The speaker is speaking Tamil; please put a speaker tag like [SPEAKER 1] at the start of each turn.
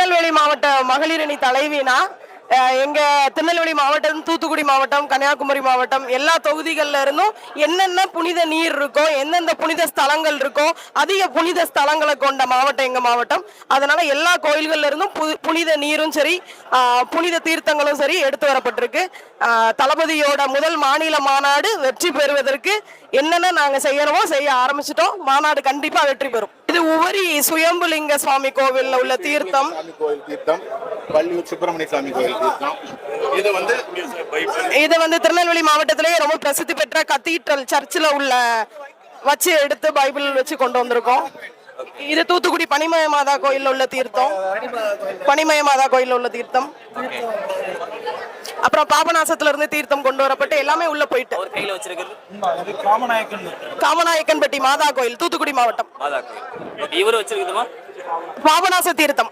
[SPEAKER 1] திருநெல்வேலி மாவட்ட மகளிர் அணி தலைவினா எங்க திருநெல்வேலி மாவட்டம், தூத்துக்குடி மாவட்டம், கன்னியாகுமரி மாவட்டம் எல்லா தொகுதிகள்ல இருந்தும் என்னென்ன புனித நீர் இருக்கோ, எந்தெந்த புனித ஸ்தலங்கள் இருக்கோ, அதிக புனித ஸ்தலங்களை கொண்ட மாவட்டம் எங்க மாவட்டம். அதனால எல்லா கோயில்கள்ல இருந்தும் புனித நீரும் சரி, புனித தீர்த்தங்களும் சரி எடுத்து வரப்பட்டிருக்கு. தளபதியோட முதல் மாநில மாநாடு வெற்றி பெறுவதற்கு என்னென்ன நாங்க செய்யறோமோ செய்ய ஆரம்பிச்சிட்டோம். மாநாடு கண்டிப்பா வெற்றி பெறும். இது உவரி சுயம்புலிங்க சுவாமி கோவில்ல உள்ள தீர்த்தம்.
[SPEAKER 2] பள்ளியூர் சுப்பிரமணிய சாமி கோயில் தீர்த்தம்.
[SPEAKER 1] இது வந்து திருநெல்வேலி மாவட்டத்திலேயே ரொம்ப பிரசித்தி பெற்ற கத்தீட்ரல் சர்ச்சில் உள்ள வச்சு எடுத்து பைபிள் வச்சு கொண்டு வந்திருக்கோம். இது தூத்துக்குடி பனிமய மாதா கோயில் உள்ள தீர்த்தம். பனிமய மாதா கோயில் உள்ள தீர்த்தம். அப்புறம் பாபநாசத்துல இருந்து தீர்த்தம் கொண்டு வரப்பட்டு எல்லாமே உள்ள போயிட்டு. காமநாயக்கன்பட்டி மாதா கோயில், தூத்துக்குடி மாவட்டம். பாபநாச தீர்த்தம்.